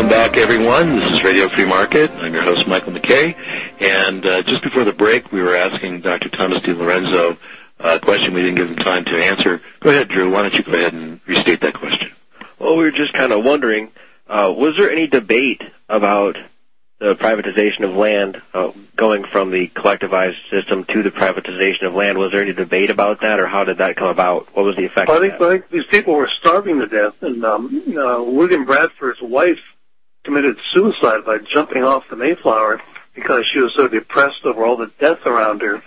Welcome back, everyone. This is Radio Free Market. I'm your host, Michael McKay. And just before the break, we were asking Dr. Thomas DiLorenzo a question we didn't give him time to answer. Go ahead, Drew. Why don't you go ahead and restate that question? Well, we were just kind of wondering, was there any debate about the privatization of land, going from the collectivized system to the privatization of land? Was there any debate about that, or how did that come about? What was the effect of that? I think these people were starving to death, and William Bradford's wife committed suicide by jumping off the Mayflower because she was so depressed over all the death around her.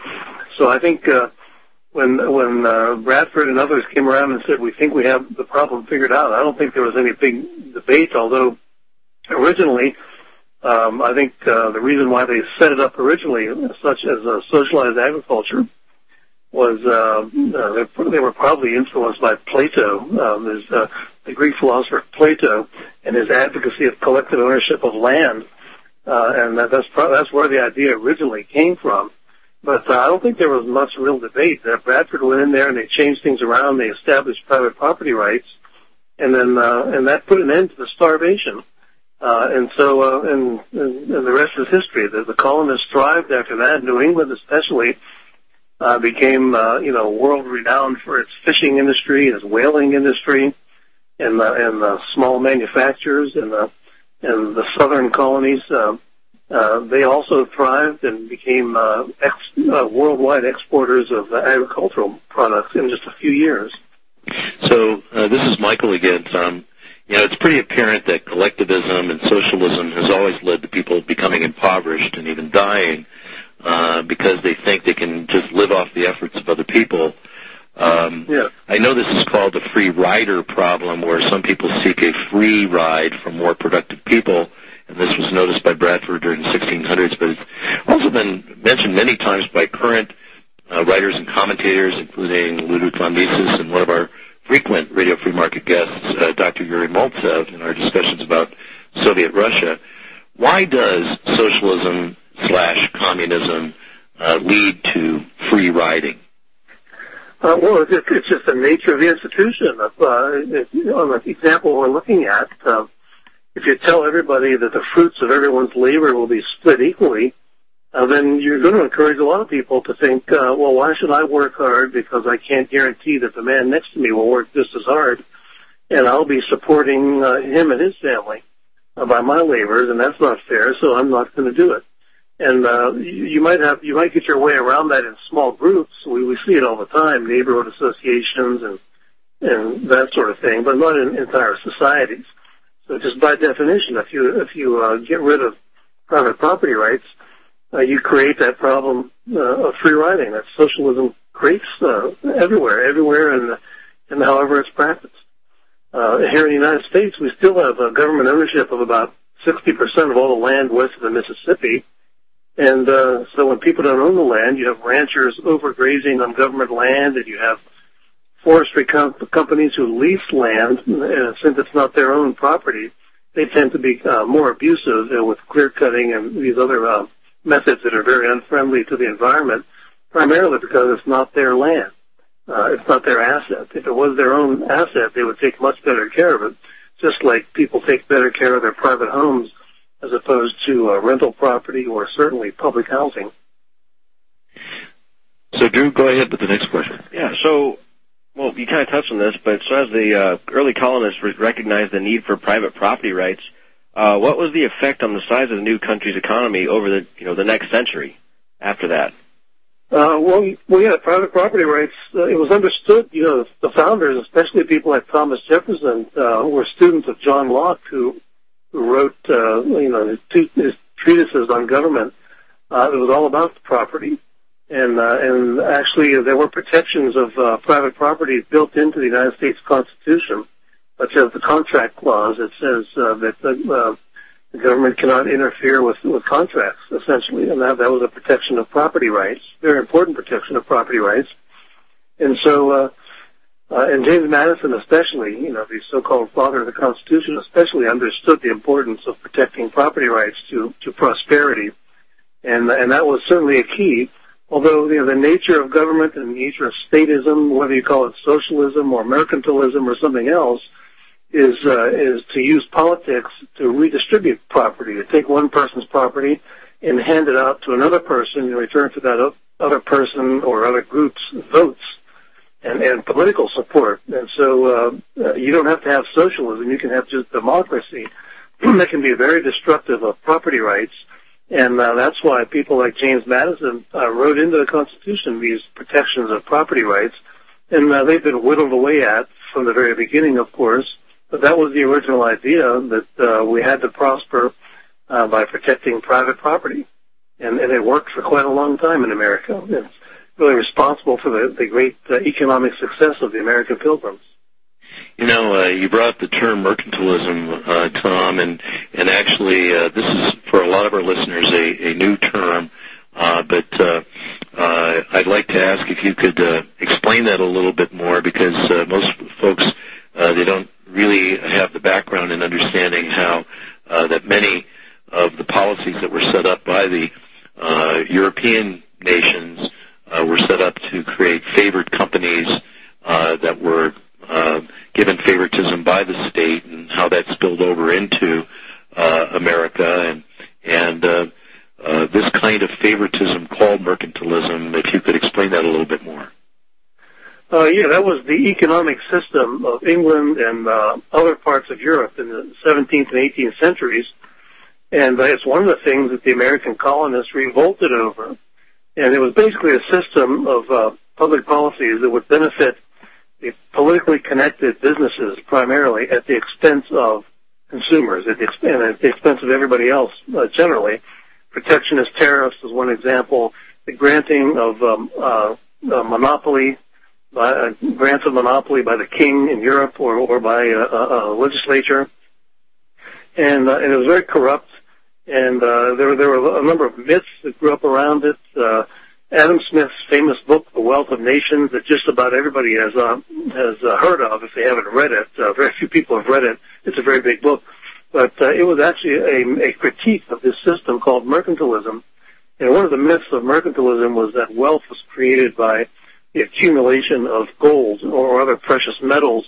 So I think when Bradford and others came around and said, we think we have the problem figured out, I don't think there was any big debate, although originally I think the reason why they set it up originally, such as socialized agriculture, was they were probably influenced by Plato. There's the Greek philosopher Plato and his advocacy of collective ownership of land, and that's where the idea originally came from. But I don't think there was much real debate. Bradford went in there and they changed things around. They established private property rights, and then and that put an end to the starvation. And the rest is history. The colonists thrived after that. New England, especially, became world renowned for its fishing industry, its whaling industry, and small manufacturers and the southern colonies. They also thrived and became worldwide exporters of agricultural products in just a few years. So this is Michael again, Tom. It's pretty apparent that collectivism and socialism has always led to people becoming impoverished and even dying because they think they can just live off the efforts of other people. I know this is called the free rider problem, where some people seek a free ride from more productive people, and this was noticed by Bradford during the 1600s, but it's also been mentioned many times by current writers and commentators, including Ludwig von Mises and one of our frequent Radio Free Market guests, Dr. Yuri Maltsev, in our discussions about Soviet Russia. Why does socialism/communism lead to free riding? Well, it's just the nature of the institution. On the example we're looking at, if you tell everybody that the fruits of everyone's labor will be split equally, then you're going to encourage a lot of people to think, well, why should I work hard, because I can't guarantee that the man next to me will work just as hard, and I'll be supporting him and his family by my labors, and that's not fair, so I'm not going to do it. And you might get your way around that in small groups. We see it all the time, neighborhood associations and that sort of thing, but not in entire societies. So just by definition, if you get rid of private property rights, you create that problem of free riding that socialism creates everywhere, and however it's practiced. Here in the United States, we still have government ownership of about 60% of all the land west of the Mississippi. And so when people don't own the land, you have ranchers overgrazing on government land, and you have forestry companies who lease land, and since it's not their own property, they tend to be more abusive with clear-cutting and these other methods that are very unfriendly to the environment, primarily because it's not their land. It's not their asset. If it was their own asset, they would take much better care of it, just like people take better care of their private homes as opposed to rental property or certainly public housing. So, Drew, go ahead with the next question. Yeah, so, well, you kind of touched on this, but so as the early colonists recognized the need for private property rights, what was the effect on the size of the new country's economy over the next century after that? Well, yeah, private property rights, it was understood, the founders, especially people like Thomas Jefferson, were students of John Locke, who wrote, his treatises on government. It was all about the property. And actually there were protections of private property built into the United States Constitution, such as the contract clause. It says that the government cannot interfere with contracts, essentially, and that was a protection of property rights, very important protection of property rights. And so, and James Madison especially, the so-called father of the Constitution, especially understood the importance of protecting property rights to prosperity, and that was certainly a key. Although the nature of government and the nature of statism, whether you call it socialism or mercantilism or something else, is to use politics to redistribute property, to take one person's property and hand it out to another person in return for that other person or other group's votes and political support. And so you don't have to have socialism. You can have just democracy. That can be very destructive of property rights. And that's why people like James Madison wrote into the Constitution these protections of property rights. And they've been whittled away at from the very beginning, of course. But that was the original idea, that we had to prosper by protecting private property. And it worked for quite a long time in America. It's really responsible for the great economic success of the American Pilgrims. You know, you brought up the term mercantilism, Tom, and actually this is, for a lot of our listeners, a new term. But I'd like to ask if you could explain that a little bit more, because most folks, they don't really have the background in understanding how that many of the policies that were set up by the European nations were set up to create favored companies that were given favoritism by the state, and how that spilled over into America, and this kind of favoritism called mercantilism. If you could explain that a little bit more. Yeah, that was the economic system of England and other parts of Europe in the 17th and 18th centuries. And it's one of the things that the American colonists revolted over. And it was basically a system of public policies that would benefit the politically connected businesses primarily at the expense of consumers, and at the expense of everybody else generally. Protectionist tariffs is one example. The granting of monopoly, grants of monopoly by the king in Europe or by a legislature. And it was very corrupt. And there were a number of myths that grew up around it. Adam Smith's famous book, The Wealth of Nations, that just about everybody has heard of if they haven't read it. Very few people have read it. It's a very big book. But it was actually a critique of this system called mercantilism. And one of the myths of mercantilism was that wealth was created by the accumulation of gold or other precious metals.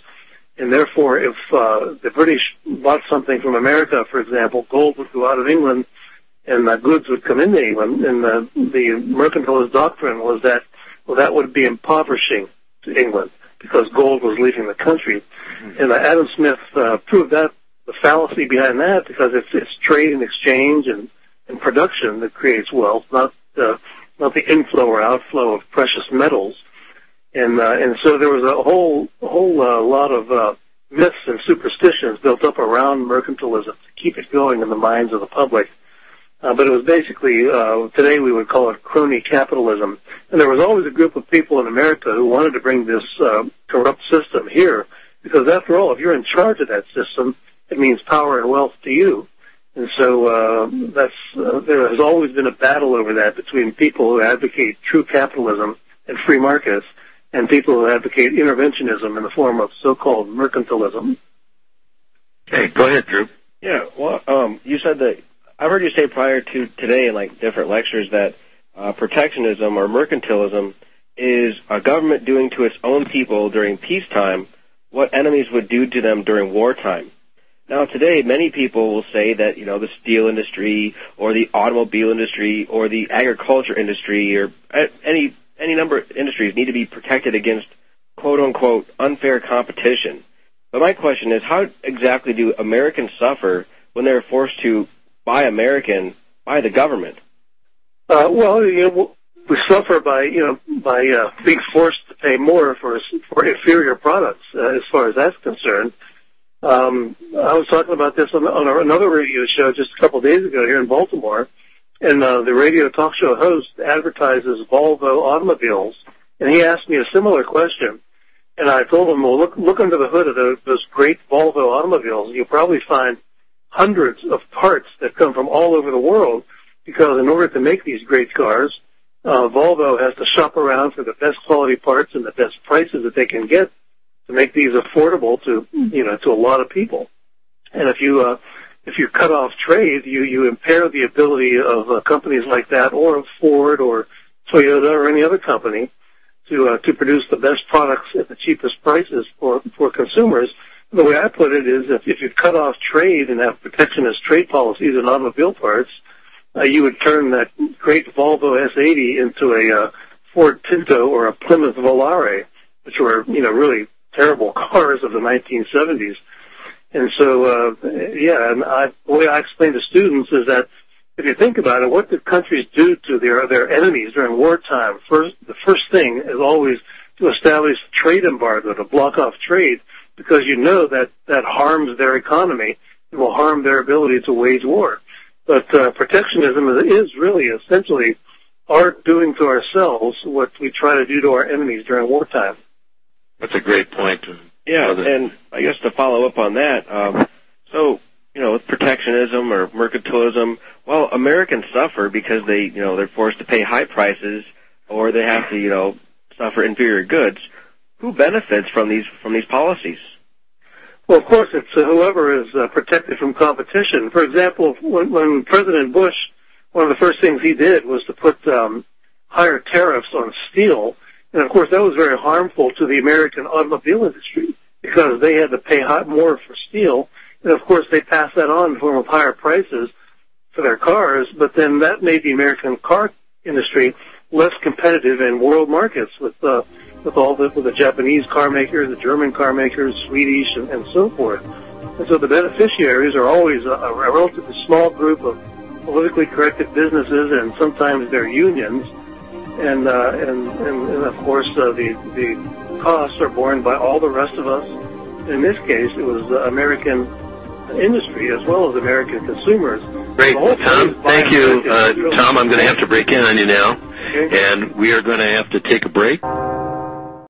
And therefore, if the British bought something from America, for example, gold would go out of England and goods would come into England. And the mercantilist doctrine was that, well, that would be impoverishing to England because gold was leaving the country. And Adam Smith proved that, the fallacy behind that, because it's trade and exchange and production that creates wealth, not the inflow or outflow of precious metals. And so there was a whole lot of myths and superstitions built up around mercantilism to keep it going in the minds of the public. But it was basically, today we would call it crony capitalism. And there was always a group of people in America who wanted to bring this corrupt system here, because after all, if you're in charge of that system, it means power and wealth to you. And so there has always been a battle over that between people who advocate true capitalism and free markets and people who advocate interventionism in the form of so-called mercantilism. Okay, go ahead, Drew. Yeah, well, you said that, I've heard you say prior to today in like different lectures that protectionism or mercantilism is a government doing to its own people during peacetime what enemies would do to them during wartime. Now, today, many people will say that, you know, the steel industry or the automobile industry or the agriculture industry or any number of industries need to be protected against, quote-unquote, unfair competition. But my question is, how exactly do Americans suffer when they're forced to buy American by the government? Well, you know, we suffer by being forced to pay more for inferior products, as far as that's concerned. I was talking about this on another radio show just a couple of days ago here in Baltimore, and the radio talk show host advertises Volvo automobiles, and he asked me a similar question, and I told him, well, look under the hood of those great Volvo automobiles, and you'll probably find hundreds of parts that come from all over the world, because in order to make these great cars, Volvo has to shop around for the best quality parts and the best prices that they can get to make these affordable to a lot of people. And if you cut off trade, you impair the ability of companies like that, or of Ford or Toyota or any other company, to produce the best products at the cheapest prices for consumers. the way I put it is if you cut off trade and have protectionist trade policies in automobile parts, you would turn that great Volvo S80 into a Ford Pinto or a Plymouth Volare, which were, really terrible cars of the 1970s. And so, and the way I explain to students is that if you think about it, what did countries do to their enemies during wartime? The first thing is always to establish a trade embargo, to block off trade, because that harms their economy. It will harm their ability to wage war. But protectionism is really essentially our doing to ourselves what we try to do to our enemies during wartime. That's a great point. Yeah, and I guess to follow up on that, with protectionism or mercantilism, well, Americans suffer because they're forced to pay high prices or they have to, suffer inferior goods. Who benefits from these policies? Well, of course, it's whoever is protected from competition. For example, when President Bush, one of the first things he did was to put higher tariffs on steel. And, of course, that was very harmful to the American automobile industry because they had to pay more for steel. And, of course, they passed that on in the form of higher prices for their cars. But then that made the American car industry less competitive in world markets with the Japanese car makers, the German car makers, Swedish, and so forth. And so the beneficiaries are always a relatively small group of politically corrected businesses and sometimes their unions. And of course, the costs are borne by all the rest of us. In this case, it was American industry as well as American consumers. Great, Tom. Thank you. Tom, I'm going to have to break in on you now. Okay. And we are going to have to take a break.